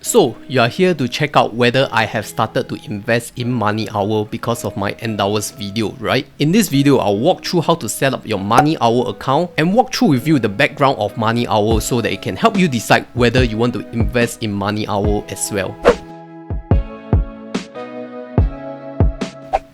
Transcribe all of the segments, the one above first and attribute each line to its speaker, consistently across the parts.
Speaker 1: So, you are here to check out whether I have started to invest in Money Hour because of my Endowers video, right? In this video, I'll walk through how to set up your Money Hour account and walk through with you the background of Money Hour so that it can help you decide whether you want to invest in Money Hour as well.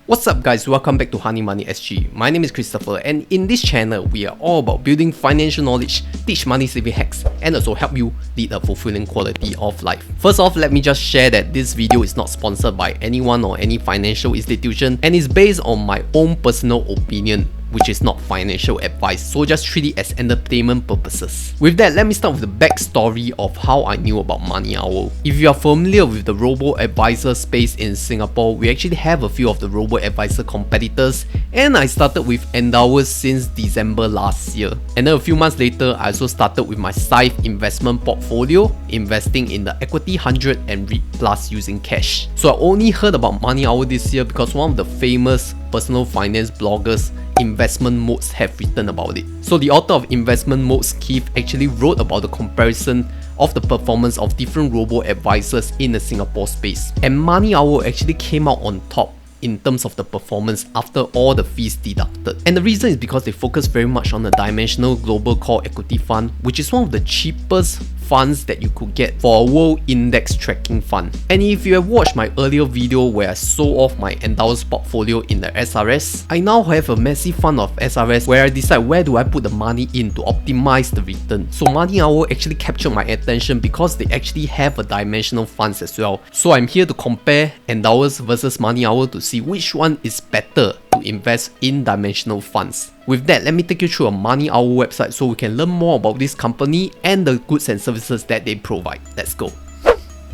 Speaker 1: What's up guys, welcome back to Honey Money SG. My name is Christopher and in this channel, we are all about building financial knowledge, teach money saving hacks and also help you lead a fulfilling quality of life. First off, let me just share that this video is not sponsored by anyone or any financial institution and is based on my own personal opinion, which is not financial advice, so just treat it as entertainment purposes. With that, let me start with the backstory of how I knew about Money Hour. If you are familiar with the robo-advisor space in Singapore, we actually have a few of the robo-advisor competitors, and I started with Endowers since December last year. And then a few months later, I also started with my Scythe investment portfolio, investing in the Equity 100 and REIT Plus using cash. So I only heard about Money Hour this year because one of the famous personal finance bloggers, Investment Modes, have written about it. So the author of Investment Modes, Keith, actually wrote about the comparison of the performance of different robo-advisors in the Singapore space. And Money Hour actually came out on top in terms of the performance after all the fees deducted. And the reason is because they focus very much on the Dimensional Global Core Equity Fund, which is one of the cheapest funds that you could get for a world index tracking fund. And if you have watched my earlier video where I sold off my Endowers portfolio in the SRS, I now have a massive fund of SRS where I decide where do I put the money in to optimize the return. So Money Hour actually captured my attention because they actually have a dimensional funds as well. So I'm here to compare Endowers versus Money Hour to see which one is better to invest in dimensional funds. With that, let me take you through a Money Hour website so we can learn more about this company and the goods and services that they provide. Let's go.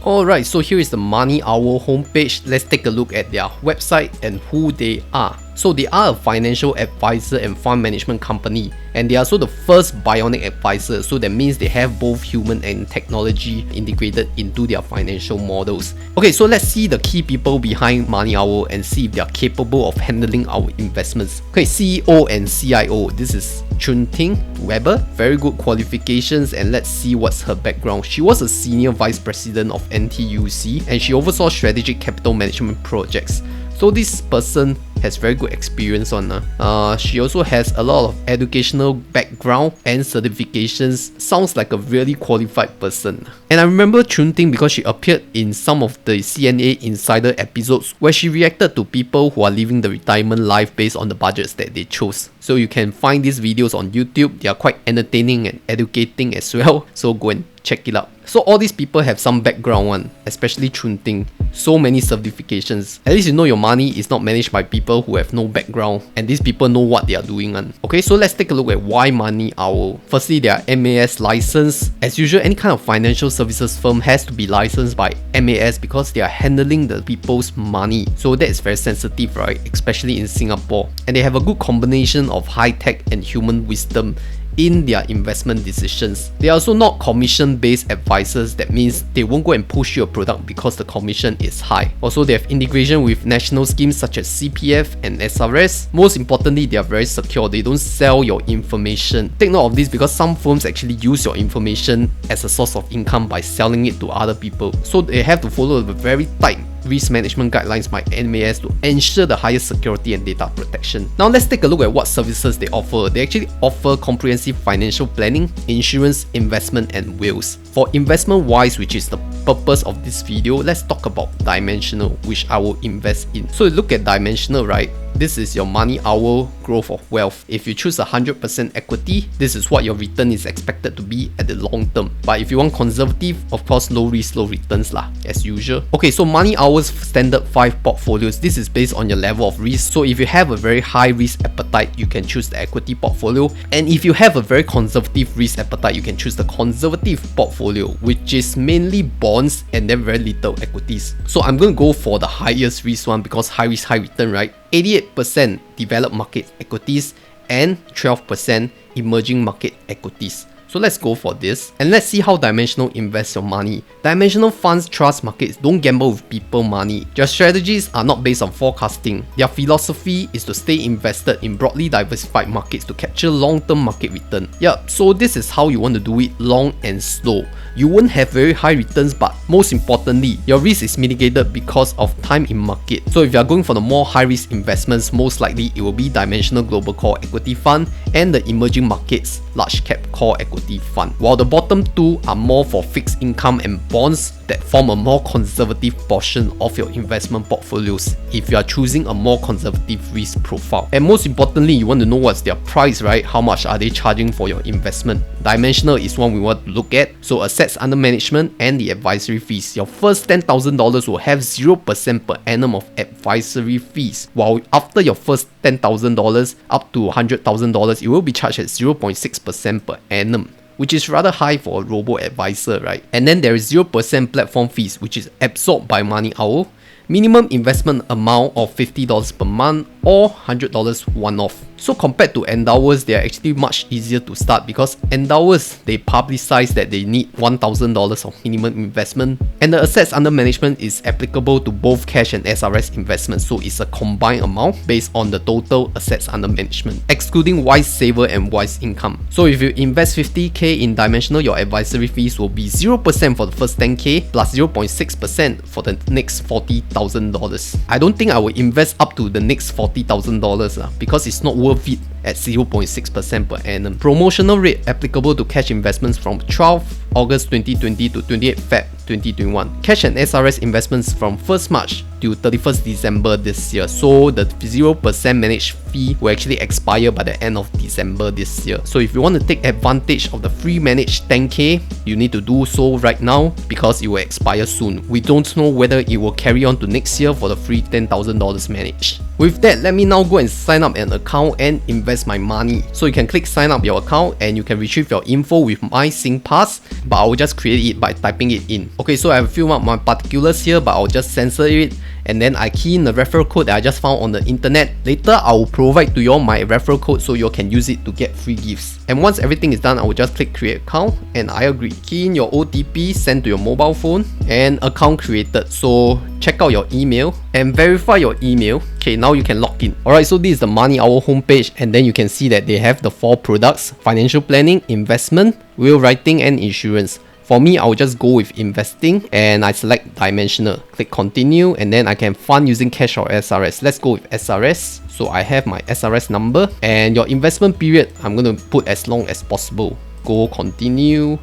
Speaker 1: Alright, so here is the Money Hour homepage. Let's take a look at their website and who they are. So they are a financial advisor and fund management company, and they are also the first bionic advisor, so that means they have both human and technology integrated into their financial models. Okay, so let's see the key people behind Money Hour and see if they are capable of handling our investments. Okay, CEO and CIO, this is Chun Ting Weber, very good qualifications, and let's see what's her background. She was a senior vice president of NTUC and she oversaw strategic capital management projects. So this person has very good experience on her. She also has a lot of educational background and certifications. Sounds like a really qualified person. And I remember Chun Ting because she appeared in some of the CNA Insider episodes where she reacted to people who are living the retirement life based on the budgets that they chose. So you can find these videos on YouTube. They are quite entertaining and educating as well. So go and check it out. So all these people have some background, especially Chun Ting. So many certifications. At least you know your money is not managed by people who have no background, and these people know what they are doing. Okay, so let's take a look at why Money Hour. Firstly, they are MAS licensed. As usual, any kind of financial services firm has to be licensed by MAS because they are handling the people's money. So that is very sensitive, right? Especially in Singapore. And they have a good combination of high tech and human wisdom in their investment decisions. They are also not commission-based advisors. That means they won't go and push you a product because the commission is high. Also, they have integration with national schemes such as CPF and SRS. Most importantly, they are very secure. They don't sell your information. Take note of this because some firms actually use your information as a source of income by selling it to other people. So they have to follow a very tight risk management guidelines by MAS to ensure the highest security and data protection. Now let's take a look at what services they offer. They actually offer comprehensive financial planning, insurance, investment, and wills. For investment wise, which is the purpose of this video, let's talk about Dimensional, which I will invest in. So look at Dimensional, right? This is your Money Hour growth of wealth. If you choose 100% equity, this is what your return is expected to be at the long term. But if you want conservative, of course, low risk, low returns lah, as usual. Okay, so Money Hour's standard 5 portfolios, this is based on your level of risk. So if you have a very high risk appetite, you can choose the equity portfolio. And if you have a very conservative risk appetite, you can choose the conservative portfolio, which is mainly bonds and then very little equities. So I'm going to go for the highest risk one because high risk, high return, right? 88% developed market equities and 12% emerging market equities. So let's go for this and let's see how Dimensional invests your money. Dimensional funds trust markets don't gamble with people money. Their strategies are not based on forecasting. Their philosophy is to stay invested in broadly diversified markets to capture long-term market return. Yeah, so this is how you want to do it, long and slow. You won't have very high returns, but most importantly, your risk is mitigated because of time in market. So if you are going for the more high risk investments, most likely it will be Dimensional Global Core Equity Fund and the Emerging Markets Large Cap Core Equity Fund, while the bottom two are more for fixed income and bonds that form a more conservative portion of your investment portfolios if you are choosing a more conservative risk profile. And most importantly, you want to know what's their price, right? How much are they charging for your investment? Dimensional is one we want to look at. So assets under management and the advisory fees. Your first $10,000 will have 0% per annum of advisory fees, while after your first $10,000 up to $100,000, it will be charged at 0.6% per annum, which is rather high for a robo-advisor, right? And then there is 0% platform fees, which is absorbed by Money Owl. Minimum investment amount of $50 per month or $100 one-off. So compared to Endowers, they are actually much easier to start because Endowers, they publicize that they need $1,000 of minimum investment, and the assets under management is applicable to both cash and SRS investments, so it's a combined amount based on the total assets under management, excluding Wise Saver and Wise Income. So if you invest 50k in Dimensional, your advisory fees will be 0% for the first 10k plus 0.6% for the next $40,000. I don't think I will invest up to the next $40,000 because it's not worth it at 0.6% per annum. Promotional rate applicable to cash investments from 12 August 2020 to 28 Feb 2021. Cash and SRS investments from 1st March to 31st December this year. So the 0% managed fee will actually expire by the end of December this year. So if you want to take advantage of the free managed 10k, you need to do so right now because it will expire soon. We don't know whether it will carry on to next year for the free $10,000 managed. With that, let me now go and sign up an account and invest my money. So you can click sign up your account and you can retrieve your info with my SingPass, but I will just create it by typing it in. Okay, so I have filled up my particulars here, but I'll just censor it, and then I key in the referral code that I just found on the internet. Later, I will provide to you all my referral code so you can use it to get free gifts. And once everything is done, I will just click create account and I agree. Key in your OTP, send to your mobile phone, and account created. So check out your email and verify your email. Okay, now you can log in. Alright, so this is the Money Owl homepage, and then you can see that they have the 4 products: financial planning, investment, will writing, and insurance. For me, I will just go with investing and I select Dimensional. Click continue, and then I can fund using cash or SRS. Let's go with SRS. So I have my SRS number, and your investment period, I'm going to put as long as possible. Go continue,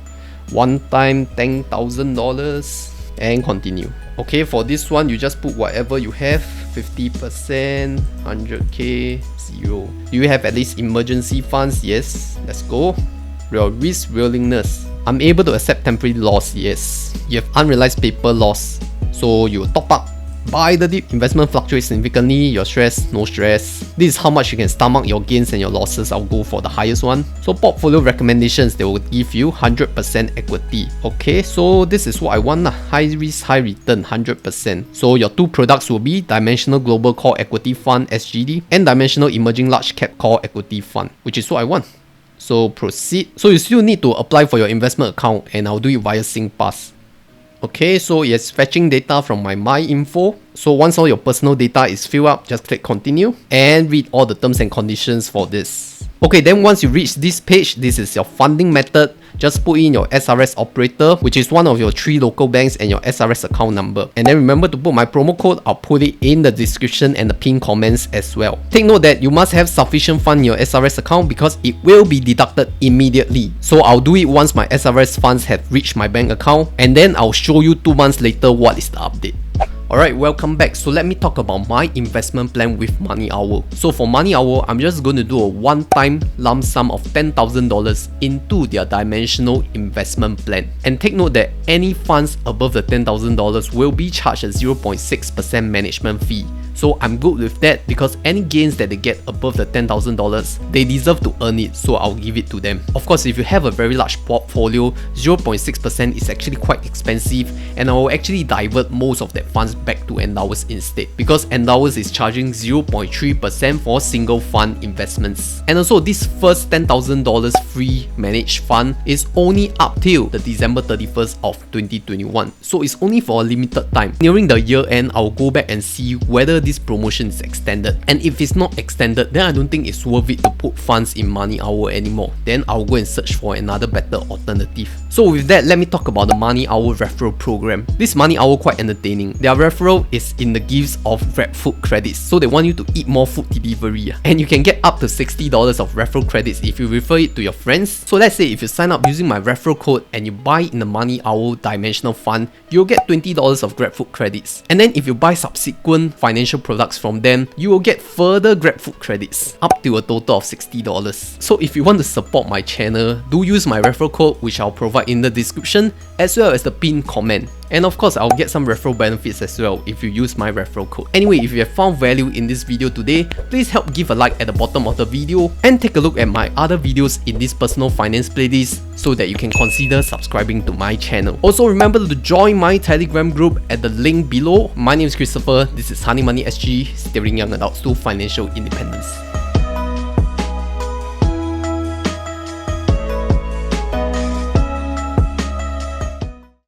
Speaker 1: one time $10,000 and continue. Okay, for this one, you just put whatever you have, 50%, 100k, 0. Do you have at least emergency funds? Yes, let's go. Your risk willingness. I'm able to accept temporary loss. Yes. You have unrealized paper loss, so you top up. Buy the dip. Investment fluctuates significantly. Your stress, no stress. This is how much you can stomach your gains and your losses. I'll go for the highest one. So portfolio recommendations, they will give you 100% equity. Okay, so this is what I want. High risk, high return, 100%. So your 2 products will be Dimensional Global Core Equity Fund (SGD) and Dimensional Emerging Large Cap Core Equity Fund, which is what I want. So proceed. So you still need to apply for your investment account, and I'll do it via SingPass. Okay, so it's fetching data from my info. So once all your personal data is filled up, just click continue and read all the terms and conditions for this. Okay, then once you reach this page, this is your funding method. Just put in your SRS operator, which is one of your 3 local banks, and your SRS account number. And then remember to put my promo code. I'll put it in the description and the pinned comments as well. Take note that you must have sufficient fund in your SRS account because it will be deducted immediately. So I'll do it once my SRS funds have reached my bank account, and then I'll show you 2 months later what is the update. Alright, welcome back. So let me talk about my investment plan with Money Owl. So for Money Owl, I'm just going to do a one-time lump sum of $10,000 into their Dimensional investment plan. And take note that any funds above the $10,000 will be charged a 0.6% management fee. So I'm good with that because any gains that they get above the $10,000, they deserve to earn it, so I'll give it to them. Of course, if you have a very large portfolio, 0.6% is actually quite expensive, and I will actually divert most of that funds back to Endowus instead, because Endowus is charging 0.3% for single fund investments. And also this first $10,000 free managed fund is only up till the December 31st of 2021, so it's only for a limited time. Nearing the year end, I'll go back and see whether this promotion is extended, and if it's not extended, then I don't think it's worth it to put funds in Money Hour anymore. Then I'll go and search for another better alternative. So with that, let me talk about the Money Hour referral program. This Money Hour quite entertaining. Their referral is in the gifts of GrabFood credits, so they want you to eat more food delivery, and you can get up to $60 of referral credits if you refer it to your friends. So let's say if you sign up using my referral code and you buy in the Money Hour Dimensional Fund, you'll get $20 of GrabFood credits. And then if you buy subsequent financial products from them, you will get further GrabFood credits, up to a total of $60. So if you want to support my channel, do use my referral code, which I'll provide in the description, as well as the pinned comment. And of course, I'll get some referral benefits as well if you use my referral code. Anyway, if you have found value in this video today, please help give a like at the bottom of the video and take a look at my other videos in this personal finance playlist so that you can consider subscribing to my channel. Also, remember to join my Telegram group at the link below. My name is Christopher. This is Honey Money SG, steering young adults to financial independence.